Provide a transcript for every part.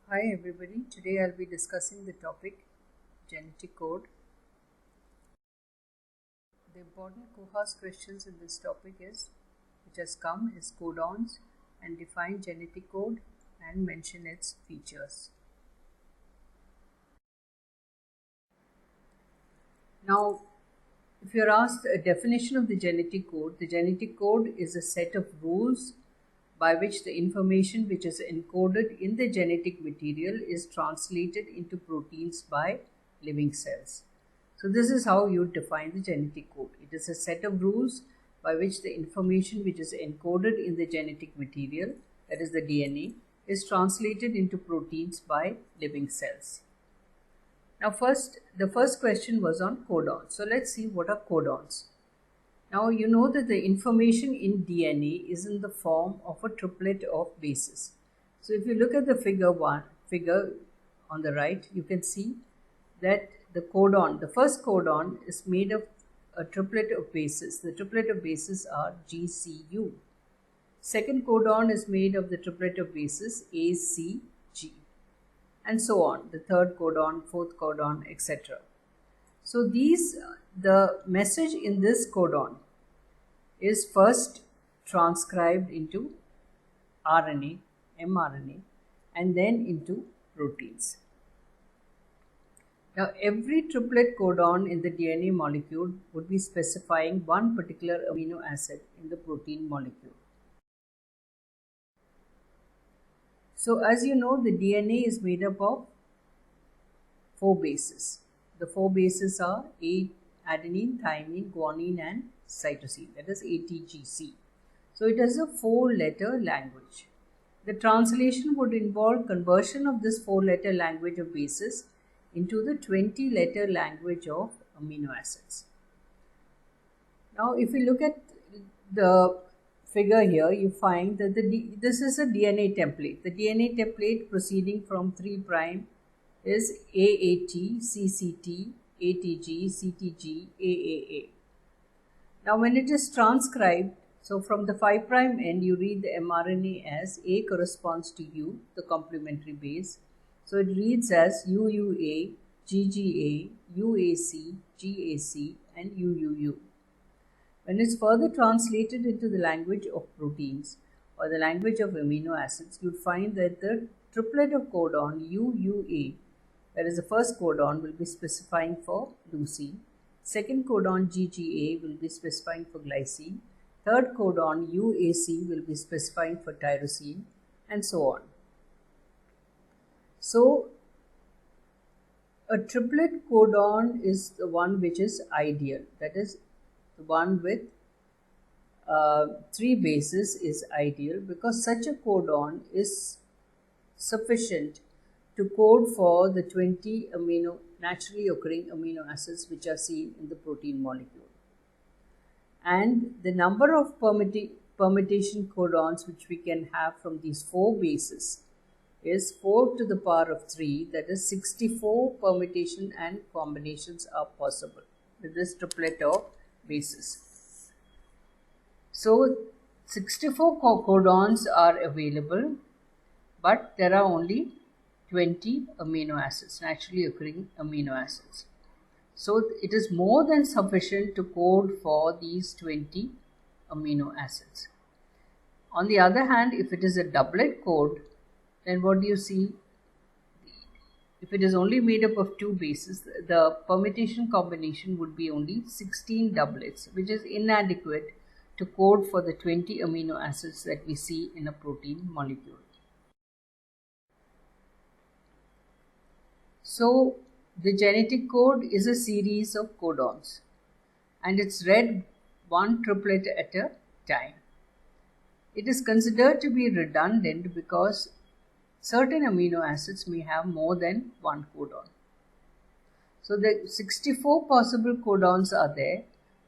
Hi everybody, today I'll be discussing the topic genetic code. The important COHAS questions in this topic which has come is codons and define genetic code and mention its features. Now, if you're asked a definition of the genetic code is a set of rules by which the information which is encoded in the genetic material is translated into proteins by living cells. So this is how you define the genetic code. It is a set of rules by which the information which is encoded in the genetic material, that is the DNA, is translated into proteins by living cells. Now the first question was on codons. So let's see what are codons. Now you know that the information in DNA is in the form of a triplet of bases. So if you look at the figure on the right, you can see that the first codon is made of a triplet of bases. The triplet of bases are GCU. Second codon is made of the triplet of bases ACG, and so on. The third codon, fourth codon, etc. So the message in this codon is first transcribed into RNA, mRNA, and then into proteins. Now, every triplet codon in the DNA molecule would be specifying one particular amino acid in the protein molecule. So, as you know, the DNA is made up of 4 bases. The 4 bases are adenine, thymine, guanine, and cytosine, that is ATGC. So, it is a 4-letter language. The translation would involve conversion of this 4-letter language of bases into the 20-letter language of amino acids. Now, if you look at the figure here, you find that this is a DNA template. The DNA template proceeding from 3' is AAT, CCT, ATG, CTG, AAA. Now, when it is transcribed, so from the 5' end, you read the mRNA as A corresponds to U, the complementary base. So it reads as UUA, GGA, UAC, GAC, and UUU. When it's further translated into the language of proteins or the language of amino acids, you'll find that the triplet of codon UUA, that is the first codon, will be specifying for leucine. Second codon GGA will be specifying for glycine. Third codon UAC will be specifying for tyrosine, and so on. So, a triplet codon is the one which is ideal. That is, the one with 3 bases is ideal because such a codon is sufficient to code for the 20 naturally occurring amino acids which are seen in the protein molecule. And the number of permutation codons which we can have from these 4 bases is 4 to the power of 3, that is 64 permutation and combinations are possible with this triplet of bases. So 64 codons are available, but there are only 20 amino acids, naturally occurring amino acids. So it is more than sufficient to code for these 20 amino acids. On the other hand, if it is a doublet code, then what do you see? If it is only made up of 2 bases, the permutation combination would be only 16 doublets, which is inadequate to code for the 20 amino acids that we see in a protein molecule. So, the genetic code is a series of codons, and it's read one triplet at a time. It is considered to be redundant because certain amino acids may have more than one codon. So the 64 possible codons are there,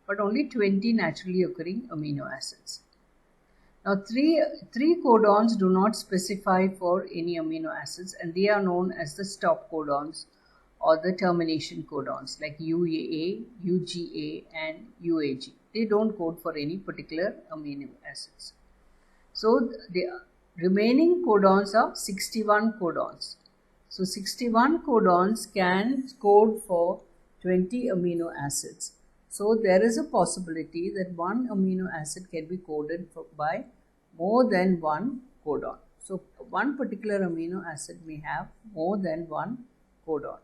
but only 20 naturally occurring amino acids. Now three codons do not specify for any amino acids, and they are known as the stop codons or the termination codons like UAA, UGA, and UAG. They don't code for any particular amino acids. So the remaining codons are 61 codons. So 61 codons can code for 20 amino acids. So there is a possibility that one amino acid can be coded by more than one codon. So one particular amino acid may have more than one codon.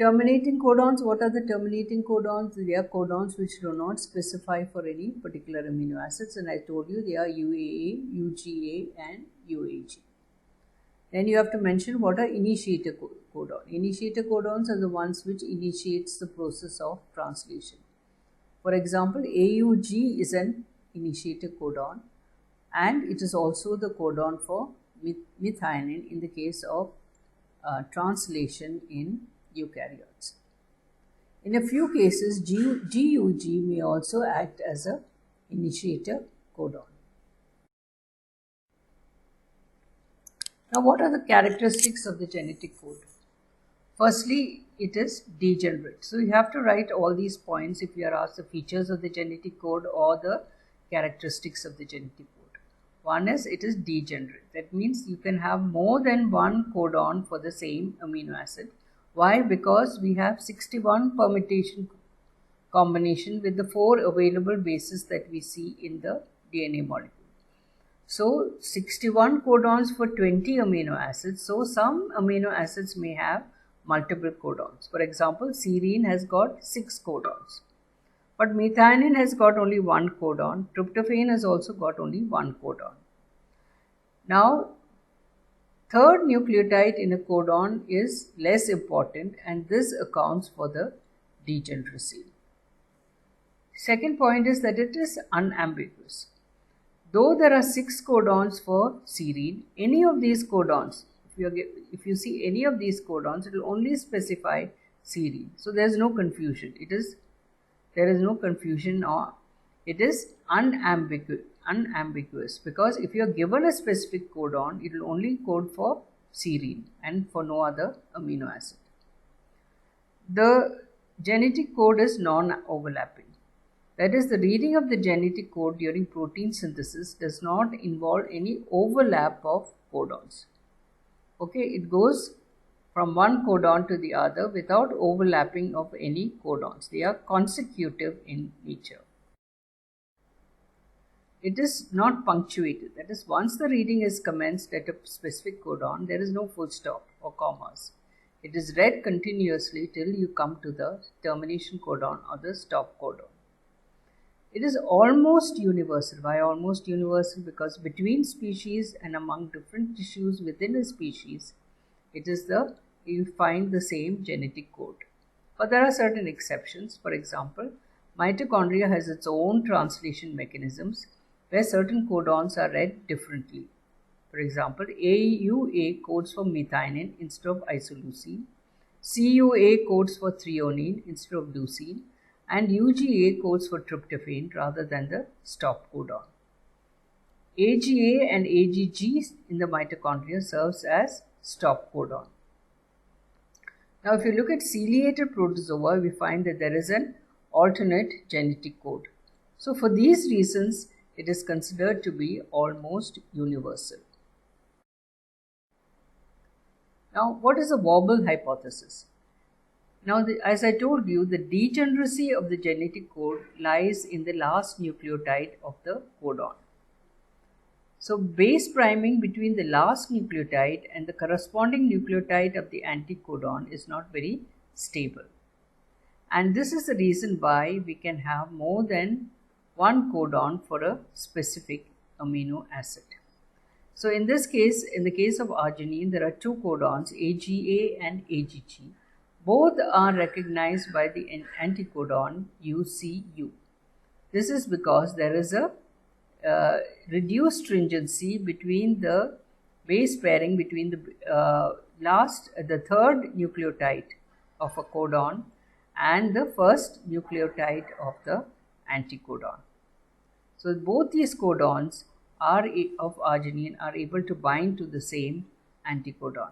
Terminating codons, what are the terminating codons? They are codons which do not specify for any particular amino acids, and I told you they are UAA, UGA and UAG. Then you have to mention what are initiator codon. Initiator codons are the ones which initiates the process of translation. For example, AUG is an initiator codon, and it is also the codon for methionine in the case of translation in eukaryotes. In a few cases, GUG may also act as an initiator codon. Now, what are the characteristics of the genetic code? Firstly, it is degenerate. So, you have to write all these points if you are asked the features of the genetic code or the characteristics of the genetic code. One is it is degenerate. That means you can have more than one codon for the same amino acid. Why? Because we have 61 permutation combination with the 4 available bases that we see in the DNA molecule. So 61 codons for 20 amino acids. So some amino acids may have multiple codons. For example, serine has got 6 codons. But methionine has got only 1 codon. Tryptophan has also got only 1 codon. Now, third nucleotide in a codon is less important, and this accounts for the degeneracy. Second point is that it is unambiguous. Though there are 6 codons for serine, any of these codons, if you see any of these codons, it will only specify serine. So there is no confusion. There is no confusion, or it is unambiguous, because if you are given a specific codon, it will only code for serine and for no other amino acid. The genetic code is non-overlapping. That is, the reading of the genetic code during protein synthesis does not involve any overlap of codons. Okay, it goes from one codon to the other without overlapping of any codons. They are consecutive in nature. It is not punctuated. That is, once the reading is commenced at a specific codon, there is no full stop or commas. It is read continuously till you come to the termination codon or the stop codon. It is almost universal. Why almost universal? Because between species and among different tissues within a species, you find the same genetic code. But there are certain exceptions. For example, mitochondria has its own translation mechanisms where certain codons are read differently. For example, AUA codes for methionine instead of isoleucine, CUA codes for threonine instead of leucine, and UGA codes for tryptophan rather than the stop codon. AGA and AGG in the mitochondria serves as stop codon. Now, if you look at ciliated protozoa, we find that there is an alternate genetic code. So, for these reasons, it is considered to be almost universal. Now, what is the wobble hypothesis? Now, as I told you, the degeneracy of the genetic code lies in the last nucleotide of the codon. So, base priming between the last nucleotide and the corresponding nucleotide of the anticodon is not very stable. And this is the reason why we can have more than one codon for a specific amino acid. So, in this case, in the case of arginine, there are 2 codons, AGA and AGG. Both are recognized by the anticodon UCU. This is because there is a reduced stringency between the base pairing between the third nucleotide of a codon and the first nucleotide of the anticodon. So both these codons of arginine are able to bind to the same anticodon.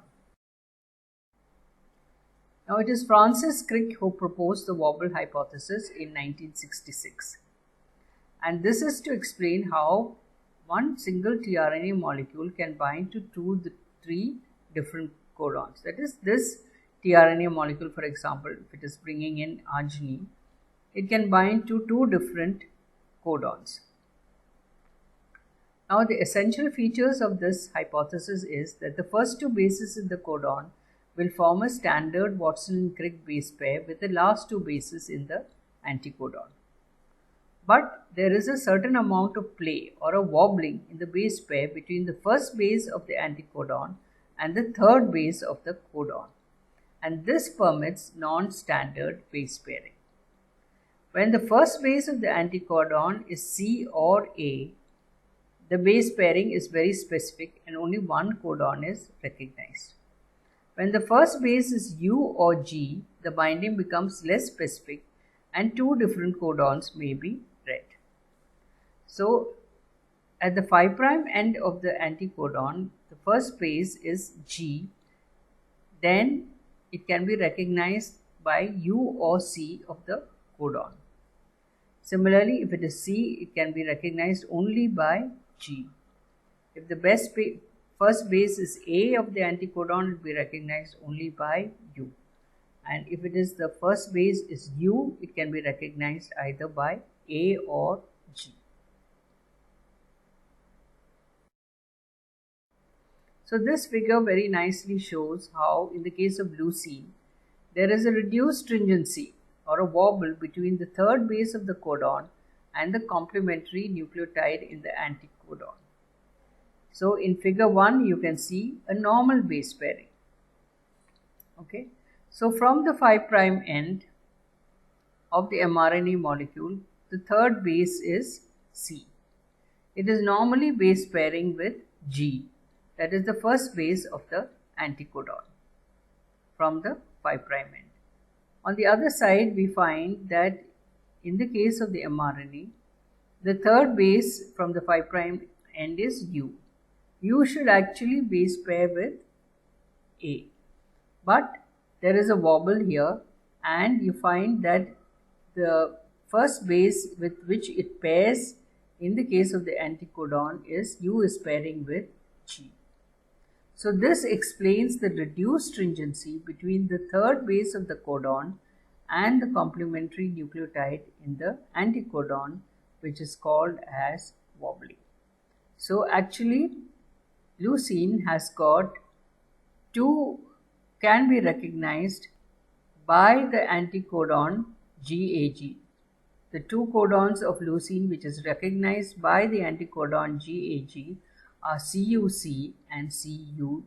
Now, it is Francis Crick who proposed the wobble hypothesis in 1966. And this is to explain how one single tRNA molecule can bind to 3 different codons. That is, this tRNA molecule, for example, if it is bringing in arginine, it can bind to 2 different codons. Now, the essential features of this hypothesis is that the first 2 bases in the codon will form a standard Watson and Crick base pair with the last 2 bases in the anticodon. But there is a certain amount of play or a wobbling in the base pair between the first base of the anticodon and the third base of the codon, and this permits non-standard base pairing. When the first base of the anticodon is C or A, the base pairing is very specific and only one codon is recognized. When the first base is U or G, the binding becomes less specific and 2 different codons may be read. So, at the 5' end of the anticodon, the first base is G, then it can be recognized by U or C of the codon. Similarly, if it is C, it can be recognized only by G. If the first base is A of the anticodon, it will be recognized only by U. And if it is the first base is U, it can be recognized either by A or G. So this figure very nicely shows how in the case of leucine, there is a reduced stringency or a wobble between the third base of the codon and the complementary nucleotide in the anticodon. So in figure 1, you can see a normal base pairing. Okay. So from the 5' end of the mRNA molecule, the third base is C. It is normally base pairing with G, that is the first base of the anticodon from the 5' end. On the other side, we find that in the case of the mRNA, the third base from the 5' end is U. U should actually base pair with A, but there is a wobble here, and you find that the first base with which it pairs in the case of the anticodon is U is pairing with G. So this explains the reduced stringency between the third base of the codon and the complementary nucleotide in the anticodon, which is called as wobbling. So actually, leucine has got can be recognized by the anticodon GAG. The 2 codons of leucine which is recognized by the anticodon GAG are CUC and CUG.